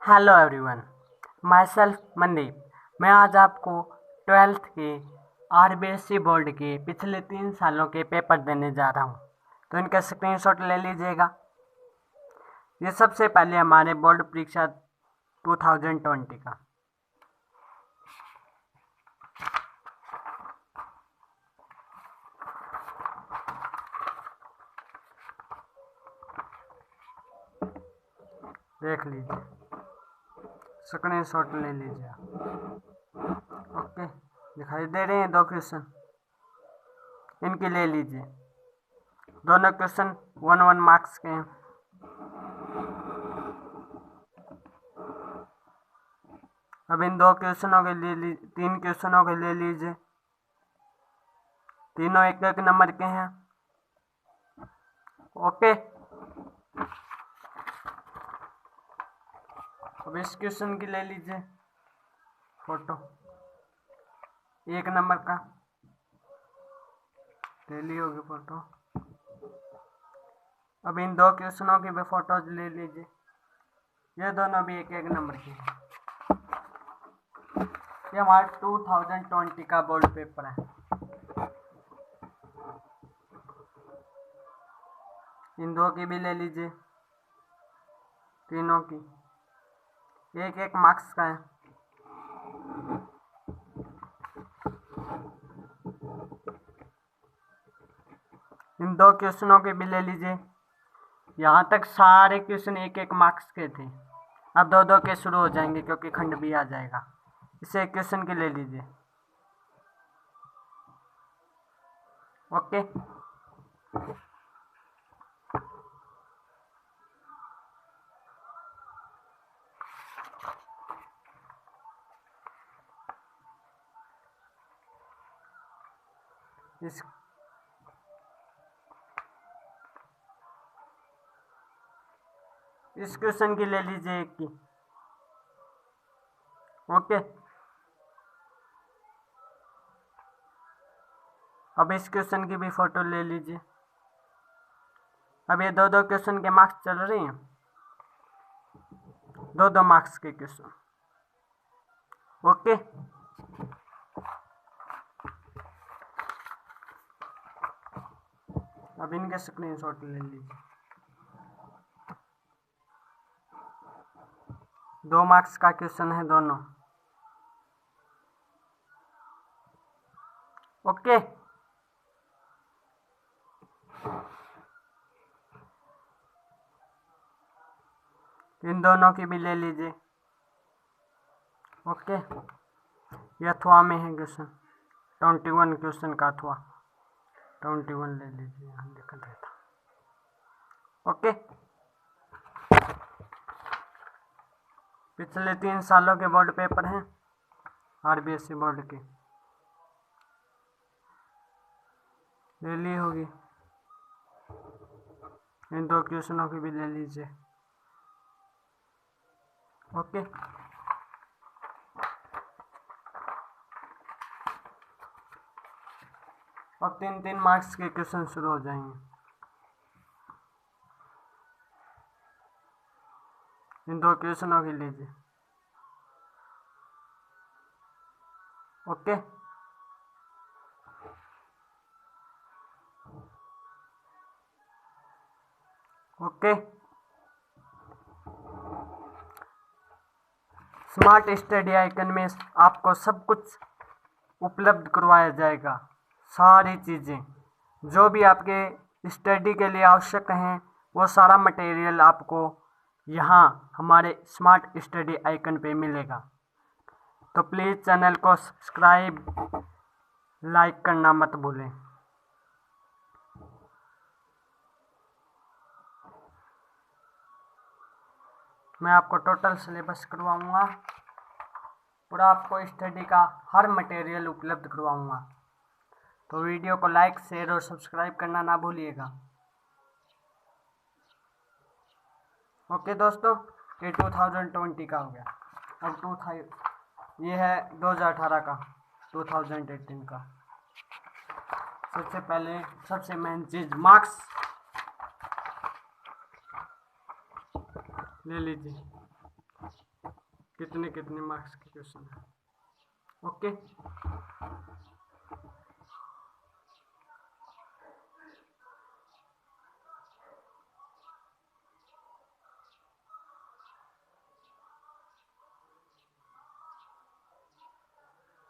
Hello everyone, my self Mandeep. मैं आज आपको 12th के आरबीएससी बोर्ड के पिछले 3 सालों के पेपर देने जा रहा हूँ, तो इनका स्क्रीनशॉट ले लीजिएगा। ये सबसे पहले हमारे बोर्ड परीक्षा 2020 का। देख लीजिए, स्क्रीनशॉट ले लीजिए। ओके, दिखाई दे रहे हैं 2 क्वेश्चन, इनकी ले लीजिए। दोनों क्वेश्चन 1 मार्क्स के हैं। अब इन 2 क्वेश्चनों के लिए 3 क्वेश्चनों के ले लीजिए। तीनों 1-1 नंबर के हैं। ओके, अब इस क्वेश्चन की ले लीजिए फोटो, 1 नंबर का ले ली होगी फोटो। अब इन 2 क्वेश्चनों की भी फोटोज ले लीजिए। ये दोनों भी 1-1 नंबर की हैं। ये हमारा 2020 का बोर्ड पेपर है। इन 2 की भी ले लीजिए, तीनों की 1-1 मार्क्स का है। इन 2 क्वेश्चनों के भी ले लीजिए। यहाँ तक सारे क्वेश्चन 1-1 मार्क्स के थे। अब 2-2 के शुरू हो जाएंगे क्योंकि खंड भी आ जाएगा। इसे एक क्वेश्चन के ले लीजिए। ओके, इस क्वेश्चन की ले लीजिए एक की। ओके, अब इस क्वेश्चन की भी फोटो ले लीजिए। अब ये 2-2 क्वेश्चन के मार्क्स चल रहे हैं, 2-2 मार्क्स के क्वेश्चन। ओके, अब इनके स्क्रीनशॉट ले लीजिए। 2 मार्क्स का क्वेश्चन है दोनों। ओके, इन दोनों की भी ले लीजिए। ओके, ये अथवा में है क्वेश्चन, 21 क्वेश्चन का अथवा 21 ले लीजिए, यहाँ लिख देता। ओके, पिछले 3 सालों के बोर्ड पेपर हैं आरबीएससी बोर्ड के, ले ली होगी। इन 2 क्वेश्चनों की भी ले लीजिए। ओके, अब 3-3 मार्क्स के क्वेश्चन शुरू हो जाएंगे। इन 2 क्वेश्चनों की लीजिए। Okay, okay, smart study icon में आपको सब कुछ उपलब्ध करवाया जाएगा। सारी चीज़ें जो भी आपके स्टडी के लिए आवश्यक हैं, वो सारा मटेरियल आपको यहाँ हमारे स्मार्ट स्टडी आइकन पे मिलेगा। तो प्लीज़ चैनल को सब्सक्राइब, लाइक करना मत भूलें। मैं आपको टोटल सिलेबस करवाऊँगा, पूरा आपको स्टडी का हर मटेरियल उपलब्ध करवाऊँगा। तो वीडियो को लाइक, शेयर और सब्सक्राइब करना ना भूलिएगा। ओके दोस्तों, ये 2020 का हो गया। अब ये है 2018 का, 2018 का। सबसे पहले सबसे मेन चीज़ मार्क्स ले लीजिए। कितने कितने मार्क्स के क्वेश्चन है। ओके,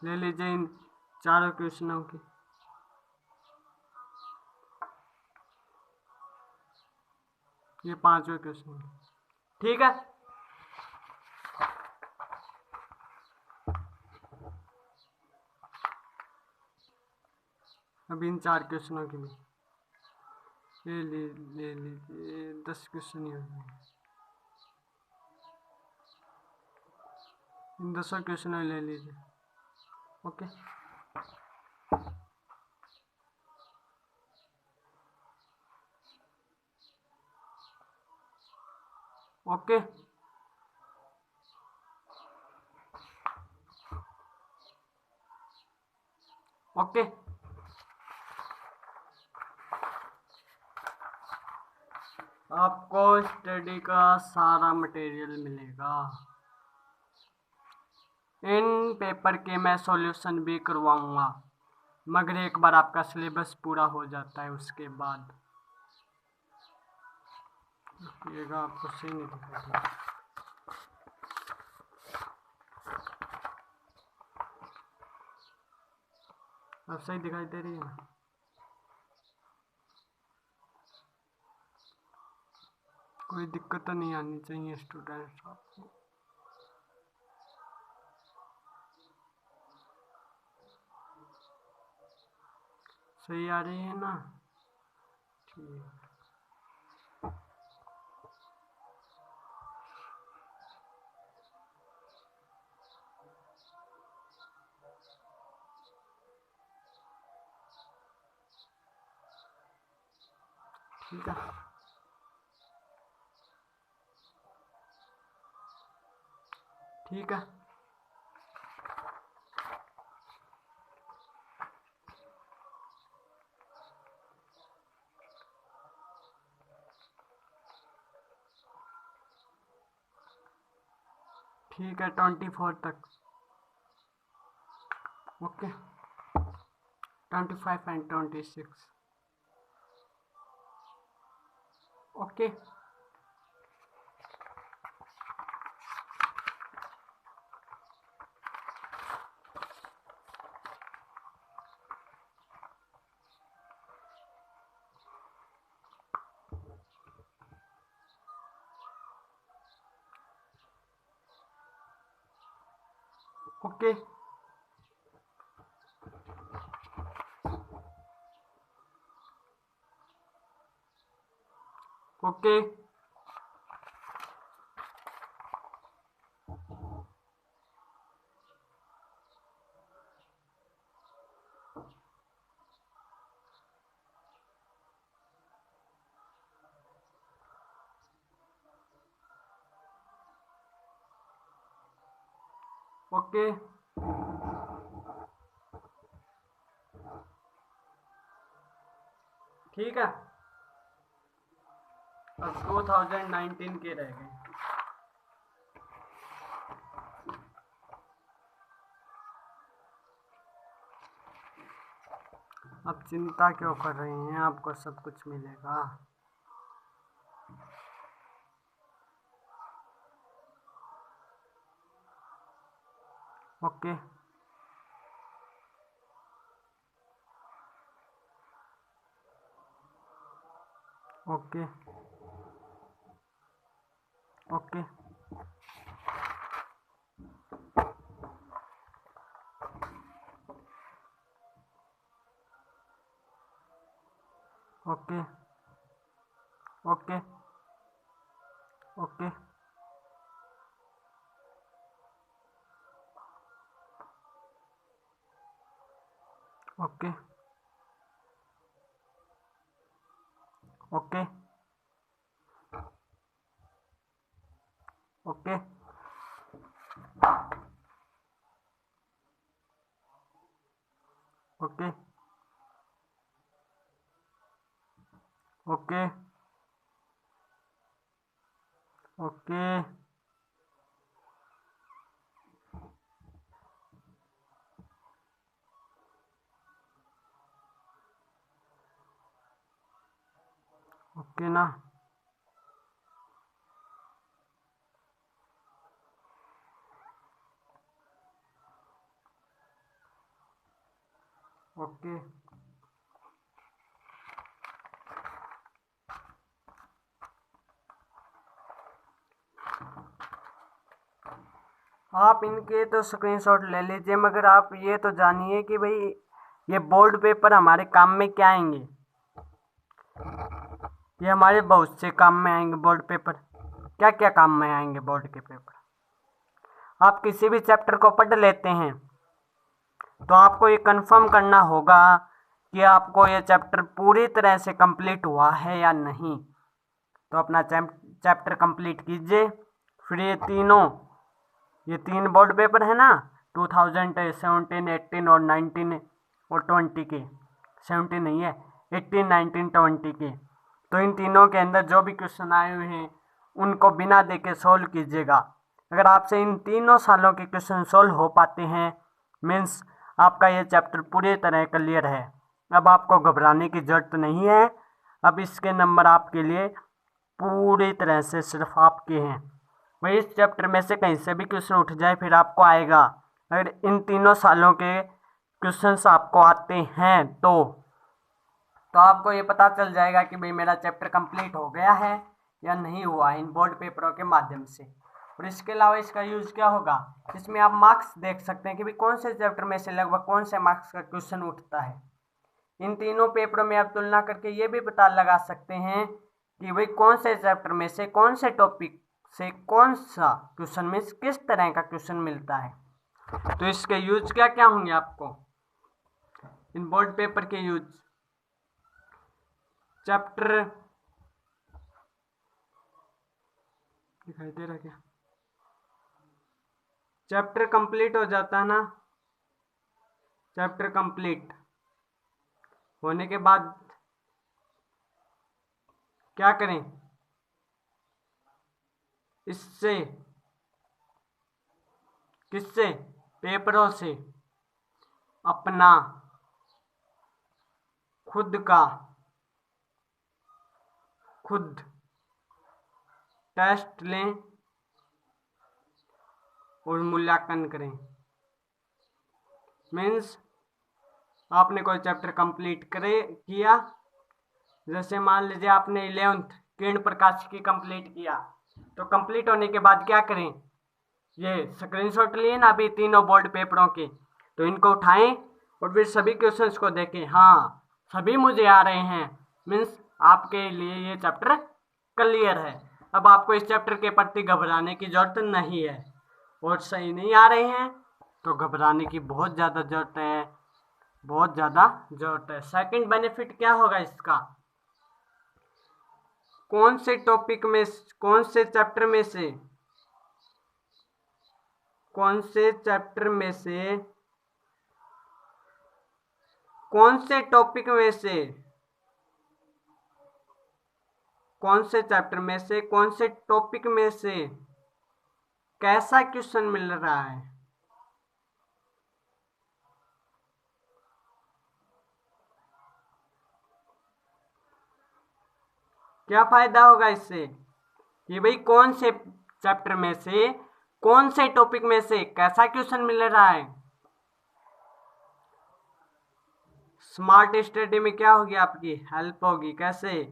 ले लीजिए इन चारों क्वेश्चनों की। ये 5वें क्वेश्चन, ठीक है। अब इन 4 क्वेश्चनों की भी ले लीजिए 10 क्वेश्चन ही होंगे। इन 10 क्वेश्चन ले लीजिए। Okay, okay, okay. आपको स्टडी का सारा मटेरियल मिलेगा। इन पेपर के मैं सॉल्यूशन भी करवाऊंगा, मगर एक बार आपका सिलेबस पूरा हो जाता है उसके बाद। आपको सही नहीं दिखाई, अब सही दिखाई दे रही है ना? कोई दिक्कत नहीं आनी चाहिए स्टूडेंट्स आपको। सही आ रही है ना? ठीक, ठीक है, ठीक है। ठीक है, 24 तक। Okay, 25 and 26। Okay, okay, okay, okay. ठीक है, अब 2019 के रह गए। अब चिंता क्यों कर रही हैं, आपको सब कुछ मिलेगा। Okay, okay, okay, okay, okay, okay, okay, okay, okay, okay, okay, okay, okay ना। ओके आप इनके तो स्क्रीनशॉट ले लीजिए, मगर आप ये तो जानिए कि भाई ये बोर्ड पेपर हमारे काम में क्या आएंगे। ये हमारे बहुत से काम में आएंगे बोर्ड पेपर। क्या क्या काम में आएंगे बोर्ड के पेपर। आप किसी भी चैप्टर को पढ़ लेते हैं तो आपको ये कंफर्म करना होगा कि आपको ये चैप्टर पूरी तरह से कंप्लीट हुआ है या नहीं। तो अपना चैप्टर कंप्लीट कीजिए। फिर ये तीन बोर्ड पेपर है ना, 2017, 18 और 19 और 20 के, 17 नहीं है, 18, 19, 20 के। तो इन तीनों के अंदर जो भी क्वेश्चन आए हुए हैं उनको बिना देखे सोल्व कीजिएगा। अगर आपसे इन तीनों सालों के क्वेश्चन सोल्व हो पाते हैं मीन्स आपका ये चैप्टर पूरी तरह क्लियर है। अब आपको घबराने की जरूरत नहीं है। अब इसके नंबर आपके लिए पूरी तरह से सिर्फ आपके हैं। वही इस चैप्टर में से कहीं से भी क्वेश्चन उठ जाए फिर आपको आएगा। अगर इन तीनों सालों के क्वेश्चंस आपको आते हैं तो आपको ये पता चल जाएगा कि भाई मेरा चैप्टर कंप्लीट हो गया है या नहीं हुआ इन बोर्ड पेपरों के माध्यम से। और इसके अलावा इसका यूज क्या होगा, इसमें आप मार्क्स देख सकते हैं कि भाई कौन से चैप्टर में से लगभग कौन से मार्क्स का क्वेश्चन उठता है। इन तीनों पेपरों में आप तुलना करके ये भी पता लगा सकते हैं कि भाई कौन से चैप्टर में से कौन से टॉपिक से कौन सा क्वेश्चन में किस तरह का क्वेश्चन मिलता है। तो इसके यूज क्या क्या होंगे आपको इन बोर्ड पेपर के यूज। चैप्टर दिखाई दे रहा क्या, चैप्टर कंप्लीट हो जाता है ना। चैप्टर कंप्लीट होने के बाद क्या करें, इससे किससे पेपरों से अपना खुद टेस्ट लें और मूल्यांकन करें। मीन्स आपने कोई चैप्टर कंप्लीट किया, जैसे मान लीजिए आपने 11th किरण प्रकाश की कंप्लीट किया, तो कंप्लीट होने के बाद क्या करें, ये स्क्रीनशॉट लिए ना अभी तीनों बोर्ड पेपरों के, तो इनको उठाएं और फिर सभी क्वेश्चंस को देखें, हाँ सभी मुझे आ रहे हैं, मीन्स आपके लिए ये चैप्टर क्लियर है। अब आपको इस चैप्टर के प्रति घबराने की जरूरत नहीं है। और सही नहीं आ रहे हैं तो घबराने की बहुत ज़्यादा जरूरत है, बहुत ज़्यादा जरूरत है। सेकंड बेनिफिट क्या होगा इसका, कौन से टॉपिक में कौन से चैप्टर में से कौन से टॉपिक में से कौन से चैप्टर में से कौन से टॉपिक में से कैसा क्वेश्चन मिल रहा है। क्या फायदा होगा इससे कि भाई कौन से चैप्टर में से कौन से टॉपिक में से कैसा क्वेश्चन मिल रहा है। स्मार्ट स्टडी में क्या होगी, आपकी हेल्प होगी। कैसे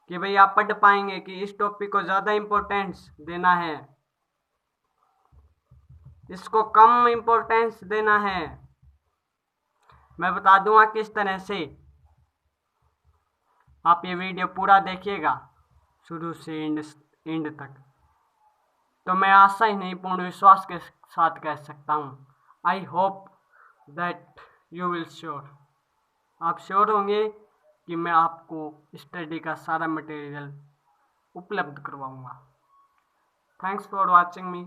कि भाई आप पढ़ पाएंगे कि इस टॉपिक को ज़्यादा इम्पोर्टेंस देना है, इसको कम इम्पोर्टेंस देना है। मैं बता दूंगा किस तरह से। आप ये वीडियो पूरा देखिएगा शुरू से एंड तक, तो मैं आशा ही नहीं पूर्ण विश्वास के साथ कह सकता हूँ, I hope that you will sure, आप श्योर होंगे कि मैं आपको स्टडी का सारा मटेरियल उपलब्ध करवाऊंगा। Thanks for watching me.